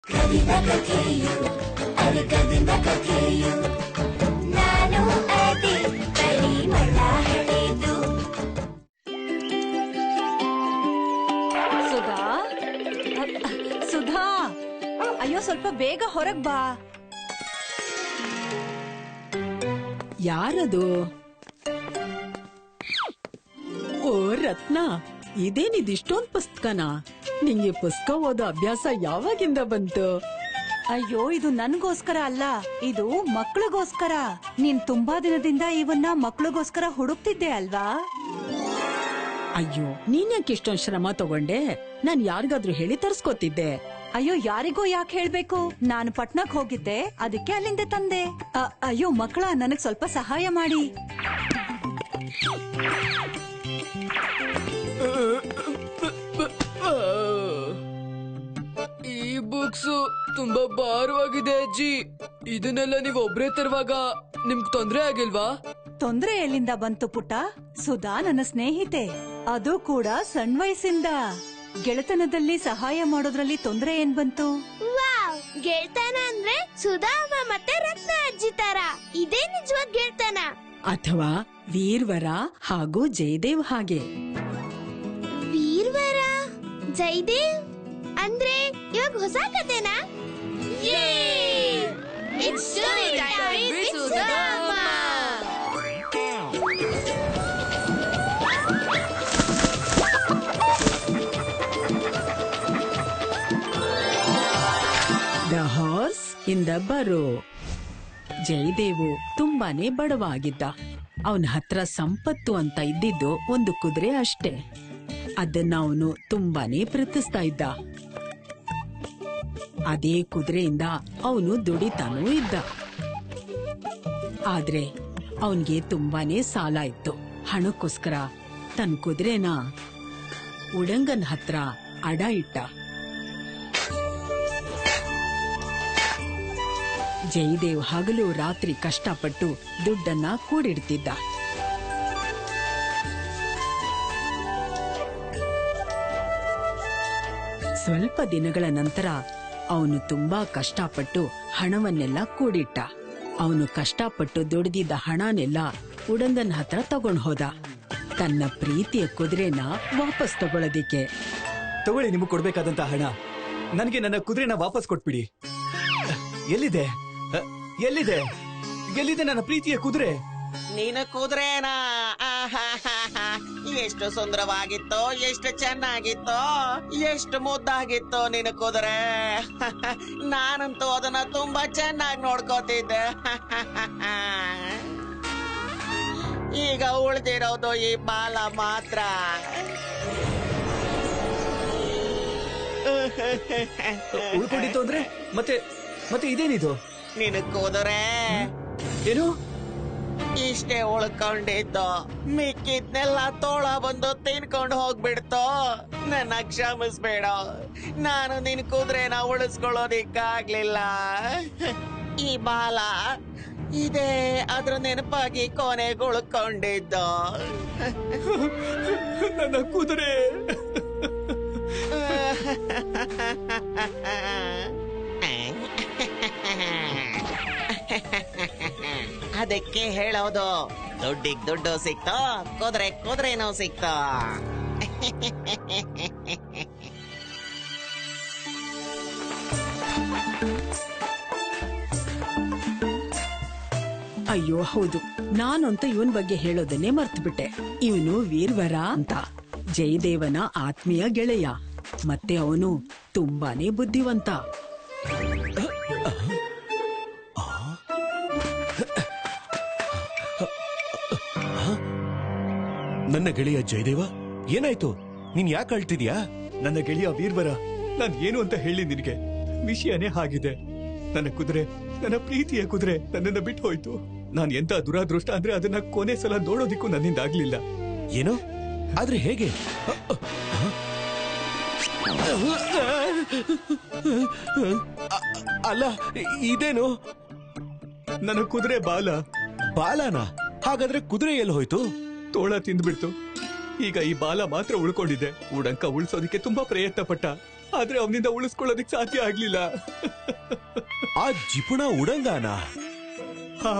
ಕವಿದ ಕಥೆಯು ಅರಗದಿಂದ ಕಥೆಯು ನಾನು ಅದೇ ಪರಿಮಳ ಹಳೆದು. ಸುಧಾ, ಸುಧಾ, ಅಯ್ಯೋ ಸ್ವಲ್ಪ ಬೇಗ ಹೊರಗ್ ಬಾ. ಯಾರದು? ಓ ರತ್ನ, ಇದೇನಿದಿಷ್ಟೊಂದ್ ಪುಸ್ತಕನ? ನಿಂಗೆ ಪುಸ್ತಕ ಓದೋ ಅಭ್ಯಾಸ ಯಾವಾಗಿಂದ ಬಂತು? ಅಯ್ಯೋ, ಇದು ನನ್ಗೋಸ್ಕರ ಅಲ್ಲ, ಇದು ಮಕ್ಳಿಗೋಸ್ಕರ. ನೀನ್ ತುಂಬಾ ದಿನದಿಂದ ಇವನ್ನ ಮಕ್ಳಿಗೋಸ್ಕರ ಹುಡುಕ್ತಿದ್ದೆ ಅಲ್ವಾ? ಅಯ್ಯೋ, ನೀನ್ಯಾಕೆ ಇಷ್ಟೊಂದ್ ಶ್ರಮ ತಗೊಂಡೆ? ನಾನ್ ಯಾರಿಗಾದ್ರೂ ಹೇಳಿ ತರ್ಸ್ಕೊತಿದ್ದೆ. ಅಯ್ಯೋ, ಯಾರಿಗೂ ಯಾಕೆ ಹೇಳ್ಬೇಕು? ನಾನು ಪಟ್ನಕ್ ಹೋಗಿದ್ದೆ, ಅದಕ್ಕೆ ಅಲ್ಲಿಂದ ತಂದೆ. ಅಯ್ಯೋ ಮಕ್ಕಳ, ನನಗ್ ಸ್ವಲ್ಪ ಸಹಾಯ ಮಾಡಿ. ಈ ಬುಕ್ಸ್ ತುಂಬಾ ಭಾರವಾಗಿದೆ ಅಜ್ಜಿ. ಇದನ್ನೆಲ್ಲ ನೀವು ಒಬ್ರೇ ತರುವಾಗ ನಿಮ್ಗ್ ತೊಂದ್ರೆ ಆಗಿಲ್ವಾ? ತೊಂದ್ರೆ ಎಲ್ಲಿಂದ ಬಂತು ಪುಟ್ಟ? ಸುಧಾ ನನ್ನ ಸ್ನೇಹಿತೆ, ಅದು ಕೂಡ ಸಣ್ಣ ವಯಸ್ಸಿಂದ. ಗೆಳೆತನದಲ್ಲಿ ಸಹಾಯ ಮಾಡೋದ್ರಲ್ಲಿ ತೊಂದ್ರೆ ಏನ್ ಬಂತು? ವಾವ್, ಗೆಳ್ತನ ಅಂದ್ರೆ ಸುಧಾ ಅಮ್ಮ ಮತ್ತೆ ರತ್ನ ಅಜ್ಜಿ ತರ. ಇದೇ ನಿಜವಾದ ಗೆಳ್ತನ. ಅಥವಾ ವೀರ್ವರ ಹಾಗೂ ಜಯದೇವ್ ಹಾಗೆ. ವೀರ್ವರ, ಜಯದೇವ್ ಅಂದ್ರೆ ಇವಾಗ ಹೊಸ ಕಥೆನಾ? It's story time with Sudha ಅಮ್ಮ. ದ ಹಾರ್ಸ್ ಇನ್ ದ ಬರೋ. ಜಯದೇವು ತುಂಬಾನೇ ಬಡವ ಆಗಿದ್ದ. ಅವನ ಹತ್ರ ಸಂಪತ್ತು ಅಂತ ಇದ್ದಿದ್ದು ಒಂದು ಕುದುರೆ ಅಷ್ಟೇ. ಅದನ್ನ ಅವನು ತುಂಬಾನೇ ಪ್ರೀತಿಸ್ತಾ ಇದ್ದ. ಅದೇ ಕುದುರೆಯಿಂದ ಅವನು ದುಡಿತಾನೂ ಇದ್ದ. ಆದ್ರೆ ಅವನ್ಗೆ ತುಂಬಾನೇ ಸಾಲ ಇತ್ತು. ಹಣಕ್ಕೋಸ್ಕರ ತನ್ನ ಕುದುರೆನ ಉಡಂಗನ್ ಹತ್ರ ಅಡ ಇಟ್ಟ. ಜಯದೇವ್ ಹಗಲು ರಾತ್ರಿ ಕಷ್ಟಪಟ್ಟು ದುಡ್ಡನ್ನ ಕೂಡಿಡ್ತಿದ್ದ. ಸ್ವಲ್ಪ ದಿನಗಳ ನಂತರ ಅವನು ತುಂಬಾ ಕಷ್ಟಪಟ್ಟು ಹಣವನ್ನೆಲ್ಲ ಕೂಡಿಟ್ಟ. ಅವನು ಕಷ್ಟಪಟ್ಟು ದುಡಿದಿದ್ದ ಹಣನೆಲ್ಲ ಉಡಂಗನ್ ಹತ್ರ ತಗೊಂಡ್ ಹೋದ, ತನ್ನ ಪ್ರೀತಿಯ ಕುದುರೆನ ವಾಪಸ್ ತಗೊಳ್ಳೋದಿಕ್ಕೆ. ತಗೊಳ್ಳಿ, ನಿಮಗೆ ಕೊಡ್ಬೇಕಾದಂತ ಹಣ. ನನಗೆ ನನ್ನ ಕುದುರೆನ ವಾಪಸ್ ಕೊಟ್ಬಿಡಿ. ಎಲ್ಲಿದೆ ಎಲ್ಲಿದೆ ಎಲ್ಲಿದೆ ನನ್ನ ಪ್ರೀತಿಯ ಕುದುರೆ? ನೀನು ಕುದುರೆನಾ? ಎಷ್ಟು ಸುಂದರವಾಗಿತ್ತೋ, ಎಷ್ಟು ಚೆನ್ನಾಗಿತ್ತೋ, ಎಷ್ಟು ಮುದ್ದಾಗಿತ್ತೋ ನಿನ್ನ ಕುದುರೆ. ನಾನಂತೂ ಅದನ್ನ ತುಂಬಾ ಚೆನ್ನಾಗಿ ನೋಡ್ಕೋತಿದ್ದೆ. ಈಗ ಉಳಿದಿರೋದು ಈ ಬಾಲ ಮಾತ್ರ. ಉಳ್ಕೊಂಡಿತ್ತು ಅಂದ್ರೆ ಮತ್ತೆ ಮತ್ತೆ ಇದೇನಿದು? ನಿನ್ನ ಕುದುರೆ ಏನು? ಇಷ್ಟೇ ಉಳ್ಕೊಂಡಿದ್ದು, ಮಿಕ್ಕಿದ್ನೆಲ್ಲ ತೋಳ ಬಂದು ತಿನ್ಕೊಂಡು ಹೋಗ್ಬಿಡ್ತು. ನನ್ನ ಕ್ಷಮಿಸ್ಬೇಡ, ನಾನು ನಿನ್ ಕುದುರೆನ ಉಳಿಸ್ಕೊಳ್ಳೋದಿಕ್ಕಾಗ್ಲಿಲ್ಲ. ಈ ಬಾಲ ಇದೇ ಅದ್ರ ನೆನಪಾಗಿ ಕೊನೆಗೆ ಉಳ್ಕೊಂಡಿದ್ದು. ನನ್ನ ಕುದುರೆ. ಅದಕ್ಕೆ ಹೇಳೋದು, ದುಡ್ಡಿಗೆ ದುಡ್ಡು ಸಿಕ್ತೋ, ಕುದುರೆನೂ ಸಿಕ್ತೋ. ಅಯ್ಯೋ ಹೌದು, ನಾನಂತೂ ಇವನ್ ಬಗ್ಗೆ ಹೇಳೋದನ್ನೇ ಮರ್ತ್ಬಿಟ್ಟೆ. ಇವನು ವೀರ್ವರ ಅಂತ, ಜಯದೇವನ ಆತ್ಮೀಯ ಗೆಳೆಯ. ಮತ್ತೆ ಅವನು ತುಂಬಾನೇ ಬುದ್ಧಿವಂತ. ನನ್ನ ಗೆಳೆಯ ಜಯದೇವ, ಏನಾಯ್ತು? ನೀನ್ ಯಾಕೆ ಅಳ್ತಿದ್ಯಾ? ನನ್ನ ಗೆಳೆಯ ವೀರ್ವರ, ನಾನ್ ಏನು ಅಂತ ಹೇಳಿ ನಿನಗೆ? ವಿಷಯನೇ ಹಾಗಿದೆ. ನನ್ನ ಕುದುರೆ, ನನ್ನ ಪ್ರೀತಿಯ ಕುದುರೆ ನನ್ನನ್ನ ಬಿಟ್ಟು ಹೋಯ್ತು. ನಾನ್ ಎಂತ ದುರಾದೃಷ್ಟ ಅಂದ್ರೆ ಅದನ್ನ ಕೊನೆ ಸಲ ನೋಡೋದಿಕ್ಕೂ ನನ್ನಿಂದ ಆಗ್ಲಿಲ್ಲ. ಏನೋ? ಆದ್ರೆ ಹೇಗೆ? ಅಲ್ಲ, ಇದೇನು? ನನ್ನ ಕುದುರೆ ಬಾಲ. ಬಾಲನ? ಹಾಗಾದ್ರೆ ಕುದುರೆ ಎಲ್ಲಿ ಹೋಯ್ತು? ತೋಳ ತಿಂದ್ಬಿಡ್ತು. ಈಗ ಈ ಬಾಲ ಮಾತ್ರ ಉಳ್ಕೊಂಡಿದೆ. ಉಡಂಕ ಉಳ್ಸೋದಿಕ್ಕೆ ತುಂಬಾ ಪ್ರಯತ್ನ ಪಟ್ಟ, ಆದ್ರೆ ಅವನಿಂದ ಉಳಿಸ್ಕೊಳ್ಳೋದಕ್ಕೆ ಸಾಧ್ಯ ಆಗ್ಲಿಲ್ಲ. ಆ ಜಿಪುಣ ಉಡಂಗಾನ? ಹಾ,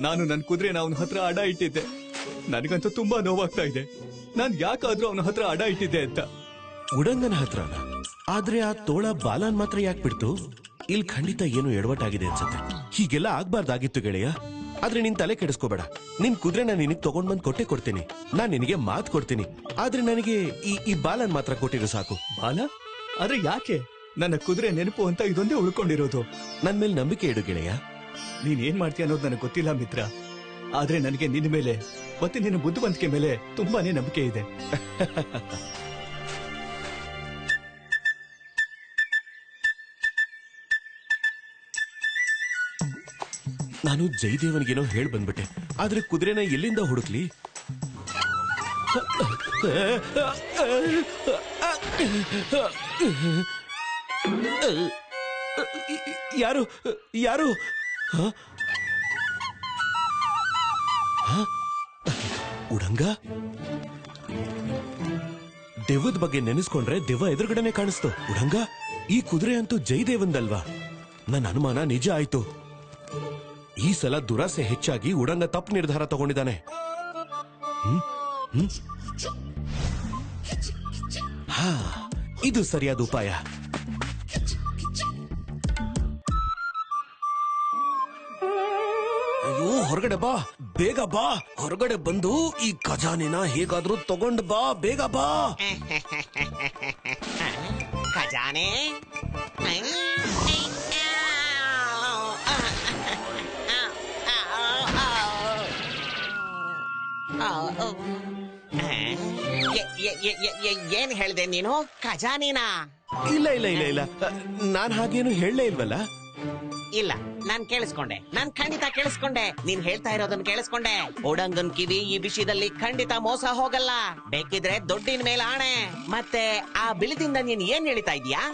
ನಾನು ನನ್ ಕುದುರೆನ ಅವನ ಹತ್ರ ಅಡ ಇಟ್ಟಿದ್ದೆ. ನನಗಂತೂ ತುಂಬಾ ನೋವಾಗ್ತಾ ಇದೆ. ನಾನ್ ಯಾಕಾದ್ರೂ ಅವನ ಹತ್ರ ಅಡ ಇಟ್ಟಿದ್ದೆ ಅಂತ. ಉಡಂಗನ ಹತ್ರನ? ಆದ್ರೆ ಆ ತೋಳ ಬಾಲನ್ ಮಾತ್ರ ಯಾಕೆ ಬಿಡ್ತು? ಇಲ್ಲಿ ಖಂಡಿತ ಏನು ಎಡವಟ್ಟಾಗಿದೆ ಅನ್ಸುತ್ತೆ. ಹೀಗೆಲ್ಲ ಆಗ್ಬಾರ್ದಾಗಿತ್ತು ಗೆಳೆಯ. ಆದ್ರೆ ನಿನ್ ತಲೆ ಕೆಡಿಸ್ಕೋಬೇಡ. ನಿನ್ ಕುದುರೆನ ನಿನಗ್ ತಗೊಂಡ್ ಬಂದ್ ಕೊಡ್ತೀನಿ. ನಾನ್ ನಿನಗೆ ಮಾತು ಕೊಡ್ತೀನಿ. ಆದ್ರೆ ನನಗೆ ಈ ಬಾಲನ್ ಮಾತ್ರ ಕೊಟ್ಟಿರೋ ಸಾಕು. ಬಾಲ? ಆದ್ರೆ ಯಾಕೆ? ನನ್ನ ಕುದುರೆ ನೆನಪು ಅಂತ ಇದೊಂದೇ ಉಳ್ಕೊಂಡಿರೋದು. ನನ್ ಮೇಲೆ ನಂಬಿಕೆ ಇಡು ಗೆಳೆಯ. ನೀನ್ ಏನ್ ಮಾಡ್ತೀಯ ಅನ್ನೋದು ನನಗೆ ಗೊತ್ತಿಲ್ಲ ಮಿತ್ರ. ಆದ್ರೆ ನನಗೆ ನಿನ್ನ ಮೇಲೆ ಮತ್ತೆ ನಿನ್ನ ಬುದ್ಧಿವಂತಿಕೆ ಮೇಲೆ ತುಂಬಾನೇ ನಂಬಿಕೆ ಇದೆ. ನಾನು ಜಯದೇವನಿಗೇನೋ ಹೇಳ್ ಬಂದ್ಬಿಟ್ಟೆ. ಆದ್ರೆ ಕುದುರೆನ ಎಲ್ಲಿಂದ ಹುಡುಕ್ಲಿ? ಯಾರು ಯಾರು? ಉಡಂಗ? ದೆವ್ವದ ಬಗ್ಗೆ ನೆನೆಸ್ಕೊಂಡ್ರೆ ದೆವ್ವ ಎದುರುಗಡೆನೆ ಕಾಣಿಸ್ತು. ಉಡಂಗ, ಈ ಕುದುರೆ ಅಂತೂ ಜಯದೇವಂದಲ್ವಾ? ನನ್ನ ಅನುಮಾನ ನಿಜ ಆಯ್ತು. ಈ ಸಲ ದುರಾಸೆ ಹೆಚ್ಚಾಗಿ ಉಡಂಗ ತಪ್ಪು ನಿರ್ಧಾರ ತಗೊಂಡಿದ್ದಾನೆ. ಹಾ, ಇದು ಸರಿಯಾದ ಉಪಾಯ. ಅಯ್ಯೋ, ಹೊರಗಡೆ ಬಾ, ಬೇಗ ಬಾ. ಹೊರಗಡೆ ಬಂದು ಈ ಖಜಾನೆನ ಹೇಗಾದ್ರೂ ತಗೊಂಡ್ ಬಾ, ಬೇಗ ಬಾ. ಖಜಾನೆ? ಏನ್ ಹೇಳ್ದೆ ನೀನು? ಖಜಾನೆನಾ? ಇಲ್ಲ ಇಲ್ಲ ಇಲ್ಲ ಇಲ್ಲ, ನಾನ್ ಹಾಗೇನು ಹೇಳಲೇ ಇಲ್ವಲ್ಲ. ಇಲ್ಲ, ನಾನ್ ಕೇಳಿಸ್ಕೊಂಡೆ. ನಾನ್ ಖಂಡಿತ ಕೇಳಿಸ್ಕೊಂಡೆ. ನೀನ್ ಹೇಳ್ತಾ ಇರೋದನ್ನ ಕೇಳಿಸ್ಕೊಂಡೆ. ಉಡಂಗನ್ ಕಿವಿ ಈ ವಿಷಯದಲ್ಲಿ ಖಂಡಿತ ಮೋಸ ಹೋಗಲ್ಲ. ಬೇಕಿದ್ರೆ ದುಡ್ಡಿನ ಮೇಲೆ ಆಣೆ. ಮತ್ತೆ ಆ ಬಿಳಿದಿಂದ ನೀನ್ ಏನ್ ಹೇಳ್ತಾ ಇದೀಯಾ?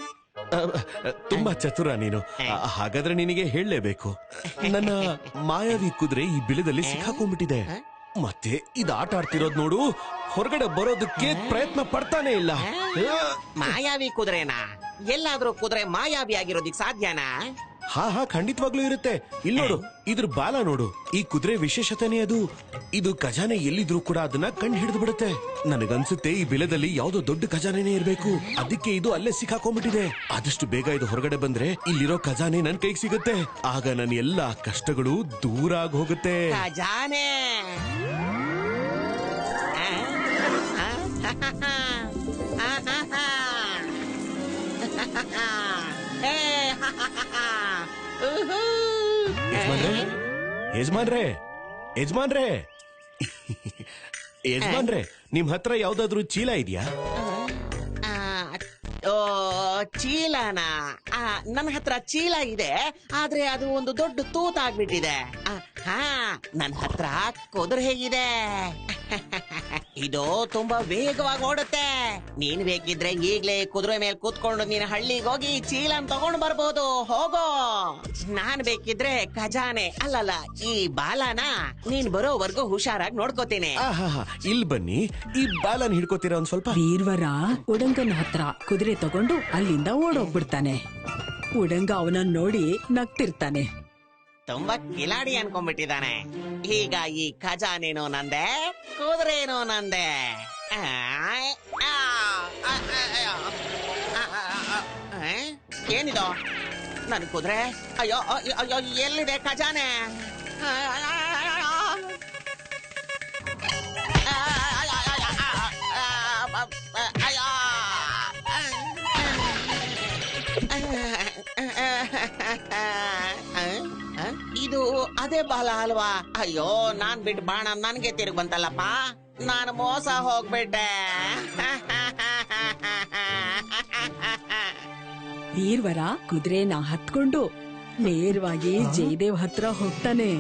ತುಂಬಾ ಚತುರ ನೀನು. ಹಾಗಾದ್ರೆ ನಿನಗೆ ಹೇಳಲೇಬೇಕು. ನನ್ನ ಮಾಯಾವಿ ಕುದುರೆ ಈ ಬಿಲದಲ್ಲಿ ಸಿಕ್ಕಾಕೊಂಡ್ಬಿಟ್ಟಿದೆ. ಮತ್ತೆ ಇದು ಆಟ ಆಡ್ತಿರೋದ್ ನೋಡು. ಹೊರಗಡೆ ಬರೋದಕ್ಕೆ ಪ್ರಯತ್ನ ಪಡ್ತಾನೆ ಇಲ್ಲ. ಮಾಯಾವಿ ಕುದುರೆನಾ? ಎಲ್ಲಾದ್ರೂ ಕುದುರೆ ಮಾಯಾವಿ ಆಗಿರೋದಿಕ್ ಸಾಧ್ಯನಾ? ಹಾ ಹಾ, ಖಂಡಿತವಾಗ್ಲೂ ಇರುತ್ತೆ. ಇಲ್ಲಿ ನೋಡು, ಇದ್ರ ಬಾಲ ನೋಡು. ಈ ಕುದುರೆ ವಿಶೇಷತೆನೇ ಅದು. ಇದು ಖಜಾನೆ ಎಲ್ಲಿದ್ರು ಕೂಡ ಅದನ್ನ ಕಂಡು ಹಿಡಿದು ಬಿಡುತ್ತೆ. ನನಗನ್ಸುತ್ತೆ ಈ ಬಿಲದಲ್ಲಿ ಯಾವ್ದೋ ದೊಡ್ಡ ಖಜಾನೆನೇ ಇರ್ಬೇಕು. ಅದಕ್ಕೆ ಇದು ಅಲ್ಲೇ ಸಿಕ್ಕಾಕೊಂಡ್ಬಿಟ್ಟಿದೆ. ಆದಷ್ಟು ಬೇಗ ಇದು ಹೊರಗಡೆ ಬಂದ್ರೆ ಇಲ್ಲಿರೋ ಖಜಾನೆ ನನ್ ಕೈಗೆ ಸಿಗುತ್ತೆ. ಆಗ ನನ್ನ ಎಲ್ಲಾ ಕಷ್ಟಗಳು ದೂರ ಆಗಿ ಹೋಗುತ್ತೆ. ಖಜಾನೆ? ಯಜಮಾನ್ರೆ, ಯಜಮಾನ್ರೆ, ಯಜಮಾನ್ರೆ, ನಿಮ್ ಹತ್ರ ಯಾವ್ದಾದ್ರು ಚೀಲ ಇದೆಯಾ? ಚೀಲನಾ? ನನ್ನ ಹತ್ರ ಚೀಲ ಇದೆ. ಆದ್ರೆ ಅದು ಒಂದು ದೊಡ್ಡ ತೂತಾಗ್ಬಿಟ್ಟಿದೆ. ಹಾ, ನನ್ನ ಹತ್ರ ಕುದುರೆ ಹೇಗಿದೆ. ಇದು ತುಂಬಾ ವೇಗವಾಗಿ ಓಡುತ್ತೆ. ನೀನ್ ಬೇಕಿದ್ರೆ ಈಗ್ಲೇ ಕುದುರೆ ಮೇಲೆ ಕೂತ್ಕೊಂಡು ನೀನ್ ಹಳ್ಳಿಗೆ ಹೋಗಿ ಚೀಲನ್ ತಗೊಂಡು ಬರ್ಬೋದು. ಹೋಗೋ. ನಾನ್ ಬೇಕಿದ್ರೆ ಖಜಾನೆ ಅಲ್ಲಲ್ಲ, ಈ ಬಾಲನ ನೀನ್ ಬರೋವರೆಗೂ ಹುಷಾರಾಗಿ ನೋಡ್ಕೋತೀನಿ. ಇಲ್ಲಿ ಬನ್ನಿ, ಈ ಬಾಲನ್ ಹಿಡ್ಕೋತೀರಾ ಒಂದ್ ಸ್ವಲ್ಪ? ವೀರ್ವರ ಉಡಂಗನ ಹತ್ರ ಕುದುರೆ ತಗೊಂಡು ಅಲ್ಲಿಂದ ಓಡೋಗ್ಬಿಡ್ತಾನೆ. ಉಡಂಗ ಅವನನ್ನ ನೋಡಿ ನಗ್ತಿರ್ತಾನೆ. ತುಂಬಾ ಕಿಲಾಡಿ ಅನ್ಕೊಂಡ್ಬಿಟ್ಟಿದ್ದಾನೆ. ಈಗ ಈ ಖಜಾನೆನೋ ನಂದೆ, ಕುದುರೆನೋ ನಂದೆ. ಏನಿದು ನನ್ ಕುದುರೆ? ಅಯ್ಯೋ ಅಯ್ಯೋ, ಎಲ್ಲಿದೆ ಖಜಾನೆ? ಇದು ಅದೇ ಬಾಲ ಅಲ್ವಾ? ಅಯ್ಯೋ, ನಾನ್ ಬಿಟ್ಟು ಬಾಣ ನನ್ಗೆ ತಿರುಗ್ ಬಂತಲ್ಲಪ್ಪ. ನಾನು ಮೋಸ ಹೋಗ್ಬಿಟ್ಟೆ. ವೀರ್ವರ ಕುದುರೆನ ಹತ್ಕೊಂಡು ನೇರವಾಗಿ ಜಯದೇವ್ ಹತ್ರ ಹೋಗ್ತಾನೆ.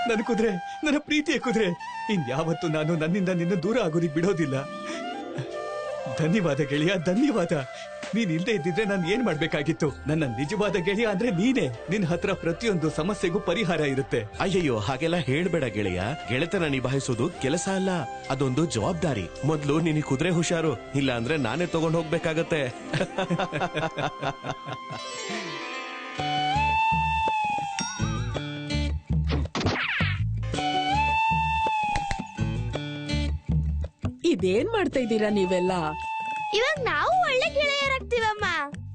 ನನ್ನ ಕುದುರೆ, ನನ್ನ ಪ್ರೀತಿಯ ಕುದುರೆ, ಇನ್ಯಾವತ್ತು ನಾನು ನನ್ನಿಂದ ನಿನ್ನ ದೂರ ಆಗೋದಿಕ್ ಬಿಡೋದಿಲ್ಲ. ಧನ್ಯವಾದ ಗೆಳೆಯ, ಧನ್ಯವಾದ. ನೀನ್ ಇಲ್ದೇ ಇದ್ದಿದ್ರೆ ನಾನು ಏನ್ ಮಾಡ್ಬೇಕಾಗಿತ್ತು? ನನ್ನ ನಿಜವಾದ ಗೆಳೆಯ ಅಂದ್ರೆ ನೀನೇ. ನಿನ್ ಹತ್ರ ಪ್ರತಿಯೊಂದು ಸಮಸ್ಯೆಗೂ ಪರಿಹಾರ ಇರುತ್ತೆ. ಅಯ್ಯಯ್ಯೋ, ಹಾಗೆಲ್ಲ ಹೇಳ್ಬೇಡ ಗೆಳೆಯ. ಗೆಳೆತನ ನಿಭಾಯಿಸೋದು ಕೆಲಸ ಅಲ್ಲ, ಅದೊಂದು ಜವಾಬ್ದಾರಿ. ಮೊದ್ಲು ನಿನಗೆ ಕುದುರೆ ಹುಷಾರು, ಇಲ್ಲ ಅಂದ್ರೆ ನಾನೇ ತಗೊಂಡ್ ಹೋಗ್ಬೇಕಾಗತ್ತೆ. ಇದೇನ್ ಮಾಡ್ತಾ ಇದ್ದೀರಾ ನೀವೆಲ್ಲ? ಇವಾಗ ನಾವು ಒಳ್ಳೆ ಗೆಳೆಯರಾಗ್ತೀವಮ್ಮ.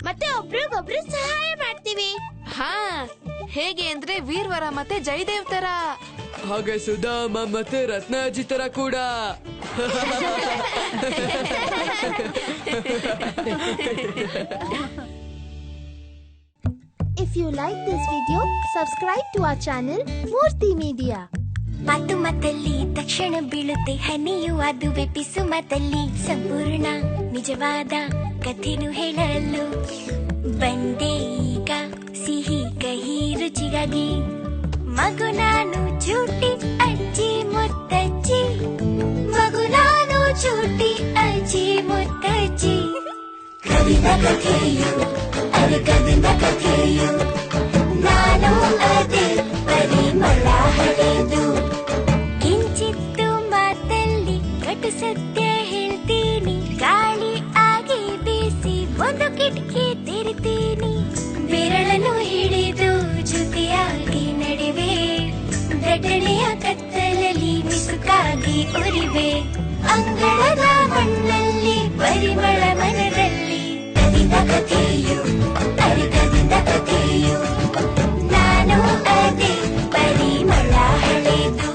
ಮತ್ತೆ ಒಬ್ರಿಗೊಬ್ರು ಸಹಾಯ ಮಾಡ್ತೀವಿ. ಹಾ, ಹೇಗೆ ಅಂದ್ರೆ ವೀರ್ವರ ಮತ್ತೆ ಜಯದೇವ್ ತರ. ಹಾಗೆ ಸುಧಾಮ ಮತ್ತೆ ರತ್ನ ಅಜ್ಜಿ ತರ ಕೂಡ. If you like this video, subscribe to our channel Murthy Media. ಮಾತು ಮಾತಲ್ಲಿ ತಕ್ಷಣ ಬೀಳುತ್ತೆ ಹನಿಯು, ಅದುವೇ ಪಿಸು ಮಾತಲ್ಲಿ ಸಂಪೂರ್ಣ ನಿಜವಾದ ಕಥೆನು ಹೇಳಲು ಬಂದೆ ಈಗ ಸಿಹಿ ಕಹಿ ರುಚಿಗಾಗಿ. ಮಗು ನಾನು ಚೂಟಿ ಅಜ್ಜಿ ಮುತ್ತಜ್ಜಿ, ಮಗು ನಾನು ಚೂಟಿ ಅಜ್ಜಿ ಮುತ್ತಜ್ಜಿ. ಕವಿದ ಕಥೆಯು ಅರಕದಿಂದ ಕಥೆಯು, ನಾನು ಅದೇ ಪರಿಮಳ ಹಳೆದು. ಕಿಂಚಿತ್ತು ಮಾತಲ್ಲಿ ಕಟು ಸತ್ಯ ಹೇಳ್ತೀನಿ, ಗಾಳಿ ಆಗಿ ಬೀಸಿ ಒಂದು ಕಿಟಕಿ ತೆರಿತೀನಿ. ಬೆರಳನ್ನು ಹಿಡಿದು ಜೊತೆಯಾಗಿ ನಡೆವೆ, ದಟ್ಟಣೆಯ ಕತ್ತಲಲ್ಲಿ ಮಿಸುಕಾಗಿ ಉರಿವೆ. ಅಂಗಳದ ಮಣ್ಣಲ್ಲಿ ಪರಿಮಳ ಮನದಲ್ಲಿ ಕವಿದ ಕಥೆಯು ಅರಕದಿಂದ ಕಥೆಯು, ನಾನು ಅದೇ ಪರಿಮಳ ಹಳೆದು.